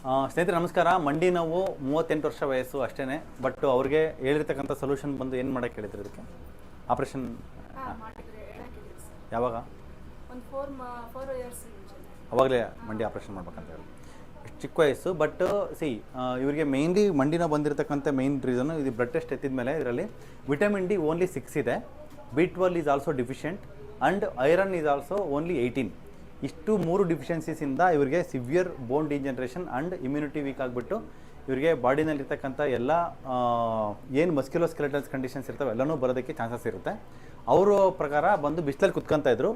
ಸ್ನೇಹಿತರೆ ನಮಸ್ಕಾರ. ಮಂಡಿ ನೋವು 38 ವರ್ಷ ವಯಸ್ಸು ಅಷ್ಟೇ. ಬಟ್ ಅವ್ರಿಗೆ ಹೇಳಿರ್ತಕ್ಕಂಥ ಸೊಲ್ಯೂಷನ್ ಬಂದು ಏನು ಮಾಡೋಕ್ಕೆ ಹೇಳಿದ್ರು? ಇದಕ್ಕೆ ಆಪ್ರೇಷನ್ ಯಾವಾಗ? ಅವಾಗಲೇ ಮಂಡಿ ಆಪ್ರೇಷನ್ ಮಾಡ್ಬೇಕಂತ ಹೇಳಿ. ಚಿಕ್ಕ ವಯಸ್ಸು. ಬಟ್ ಇವರಿಗೆ ಮೇಯ್ನ್ಲಿ ಮಂಡಿ ನೋವು ಬಂದಿರತಕ್ಕಂಥ ಮೇಯ್ನ್ ರೀಸನು ಇದು ಬ್ಲಡ್ ಟೆಸ್ಟ್ ಎತ್ತಿದ ಮೇಲೆ ಇದರಲ್ಲಿ ವಿಟಮಿನ್ ಡಿ ಓನ್ಲಿ 6 ಇದೆ, B12 is also deficient and iron is also only 18. ಇಷ್ಟು 3 ಡಿಫಿಷಿಯನ್ಸೀಸಿಂದ ಇವರಿಗೆ severe bone degeneration and immunity weak ಆಗಿಬಿಟ್ಟು ಇವರಿಗೆ ಬಾಡಿನಲ್ಲಿರ್ತಕ್ಕಂಥ ಎಲ್ಲ ಏನು ಮಸ್ಕ್ಯುಲೋಸ್ಕೆಲೆಟಲ್ಸ್ ಕಂಡೀಷನ್ಸ್ ಇರ್ತವೆ ಎಲ್ಲನೂ ಬರೋದಕ್ಕೆ ಚಾನ್ಸಸ್ ಇರುತ್ತೆ. ಅವರ ಪ್ರಕಾರ ಬಂದು ಬಿಸಿಲಲ್ಲಿ ಕುತ್ಕೊತಾ ಇದ್ರು.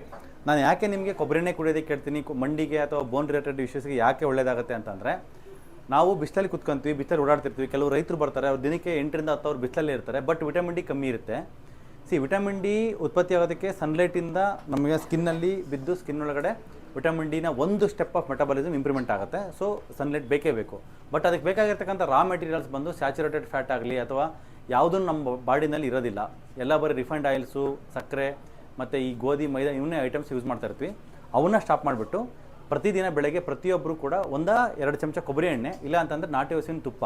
ನಾನು ಯಾಕೆ ನಿಮಗೆ ಕೊಬ್ಬರಿ ಎಣ್ಣೆ ಕುಡಿಯೋದಕ್ಕೆ ಹೇಳ್ತೀನಿ, ಮಂಡಿಗೆ ಅಥವಾ ಬೋನ್ ರಿಲೇಟೆಡ್ ಇಶ್ಯೂಸ್ಗೆ ಯಾಕೆ ಒಳ್ಳೆಯದಾಗುತ್ತೆ ಅಂತಂದರೆ, ನಾವು ಬಿಸಿಲಲ್ಲಿ ಕುತ್ಕೊಂತೀವಿ, ಬಿಸಿಲಲ್ಲಿ ಓಡಾಡ್ತಿರ್ತೀವಿ. ಕೆಲವು ರೈತರು ಬರ್ತಾರೆ, ಅವ್ರು ದಿನಕ್ಕೆ 8 ರಿಂದ 10 ಅವರು ಬಿಸಿಲಲ್ಲಿ ಇರ್ತಾರೆ, ಬಟ್ ವಿಟಮಿನ್ ಡಿ ಕಮ್ಮಿ ಇರುತ್ತೆ. ವಿಟಮಿನ್ ಡಿ ಉತ್ಪತ್ತಿ ಆಗೋದಕ್ಕೆ ಸನ್ಲೈಟಿಂದ ನಮಗೆ ಸ್ಕಿನ್ನಲ್ಲಿ ಬಿದ್ದು ಸ್ಕಿನ್ ಒಳಗಡೆ ವಿಟಮಿನ್ ಡಿನ ಒಂದು ಸ್ಟೆಪ್ ಆಫ್ ಮೆಟಬಾಲಿಸಮ್ ಇಂಪ್ರೂವ್ಮೆಂಟ್ ಆಗುತ್ತೆ. ಸೊ ಸನ್ಲೈಟ್ ಬೇಕೇ ಬೇಕು. ಬಟ್ ಅದಕ್ಕೆ ಬೇಕಾಗಿರ್ತಕ್ಕಂಥ ರಾ ಮೆಟೀರಿಯಲ್ಸ್ ಬಂದು ಸ್ಯಾಚುರೇಟೆಡ್ ಫ್ಯಾಟ್ ಆಗಲಿ ಅಥವಾ ಯಾವುದೂ ನಮ್ಮ ಬಾಡಿನಲ್ಲಿ ಇರೋದಿಲ್ಲ. ಎಲ್ಲ ಬರೀ ರಿಫೈಂಡ್ ಆಯಿಲ್ಸು, ಸಕ್ಕರೆ ಮತ್ತು ಈ ಗೋಧಿ, ಮೈದಾ ಇವನ್ನೇ ಐಟಮ್ಸ್ ಯೂಸ್ ಮಾಡ್ತಾ ಇರ್ತೀವಿ. ಅವನ್ನ ಸ್ಟಾಪ್ ಮಾಡಿಬಿಟ್ಟು ಪ್ರತಿದಿನ ಬೆಳಗ್ಗೆ ಪ್ರತಿಯೊಬ್ಬರು ಕೂಡ 1-2 ಚಮಚ ಕೊಬ್ಬರಿ ಎಣ್ಣೆ ಇಲ್ಲ ಅಂತಂದರೆ ನಾಟಿ ಹಸುವಿನ ತುಪ್ಪ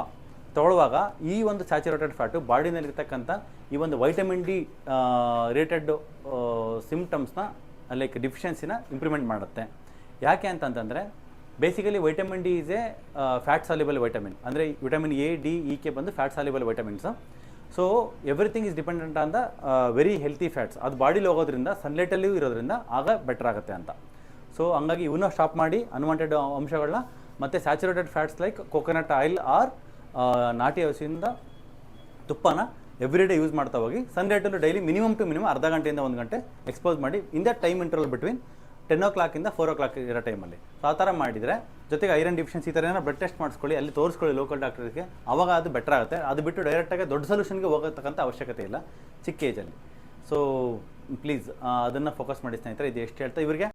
ತೊಗೊಳ್ಳುವಾಗ ಈ ಒಂದು ಸ್ಯಾಚುರೇಟೆಡ್ ಫ್ಯಾಟು ಬಾಡಿನಲ್ಲಿರ್ತಕ್ಕಂಥ ಈ ಒಂದು ವೈಟಮಿನ್ ಡಿ ರಿಲೇಟೆಡ್ ಸಿಮ್ಟಮ್ಸ್ನ ಲೈಕ್ ಡಿಫಿಷಿಯನ್ಸಿನ ಇಂಪ್ರೂವ್ಮೆಂಟ್ ಮಾಡುತ್ತೆ. ಯಾಕೆ ಅಂತಂತಂದರೆ basically vitamin D is a fat soluble vitamin. ಅಂದರೆ vitamin A, D, E K ಬಂದು fat soluble vitamins. So everything is dependent on the very healthy fats. ಅದು ಬಾಡಿಲಿ ಹೋಗೋದ್ರಿಂದ ಸನ್ಲೈಟಲ್ಲಿಯೂ ಇರೋದ್ರಿಂದ ಆಗ ಬೆಟರ್ ಆಗುತ್ತೆ ಅಂತ. ಸೊ ಹಂಗಾಗಿ ಇವನ್ನ ಸ್ಟಾಪ್ ಮಾಡಿ ಅನ್ವಾಂಟೆಡ್ ಅಂಶಗಳನ್ನ ಮತ್ತು saturated fats like coconut oil or ನಾಟಿ ಹಸುವಿಂದ ತುಪ್ಪನ ಎವ್ರಿ ಡೇ ಯೂಸ್ ಮಾಡ್ತಾ ಹೋಗಿ ಸನ್ಲೈಟಲ್ಲೂ ಡೈಲಿ ಮಿನಿಮಮ್ ಟು ಮಿನಿಮಮ್ ಅರ್ಧ ಗಂಟೆಯಿಂದ 1 ಗಂಟೆ ಎಕ್ಸ್ಪೋಸ್ ಮಾಡಿ in the time interval between 10 o'clock ಇಂದ 4 o'clock ಇರೋ ಟೈಮಲ್ಲಿ. ಸೊ ಆ ಥರ ಮಾಡಿದರೆ ಜೊತೆಗೆ ಐರನ್ ಡಿಫಿಷಿಯನ್ಸಿ ಈ ಥರ ಏನೋ ಬ್ಲಡ್ ಟೆಸ್ಟ್ ಮಾಡಿಸ್ಕೊಳ್ಳಿ, ಅಲ್ಲಿ ತೋರಿಸ್ಕೊಳ್ಳಿ ಲೋಕಲ್ ಡಾಕ್ಟರ್ಗೆ. ಆವಾಗ ಅದು ಬೆಟರ್ ಆಗುತ್ತೆ. ಅದು ಬಿಟ್ಟು ಡೈರೆಕ್ಟಾಗಿ ದೊಡ್ಡ ಸೊಲ್ಯೂಷನ್ಗೆ ಹೋಗತಕ್ಕಂಥ ಅವಶ್ಯಕತೆ ಇಲ್ಲ ಚಿಕ್ಕ ಏಜಲ್ಲಿ. ಸೊ ಪ್ಲೀಸ್ ಅದನ್ನು ಫೋಕಸ್ ಮಾಡಿ ಸ್ನೇಹಿತರೆ. ಇದು ಎಷ್ಟು ಹೇಳ್ತಾ ಇವರಿಗೆ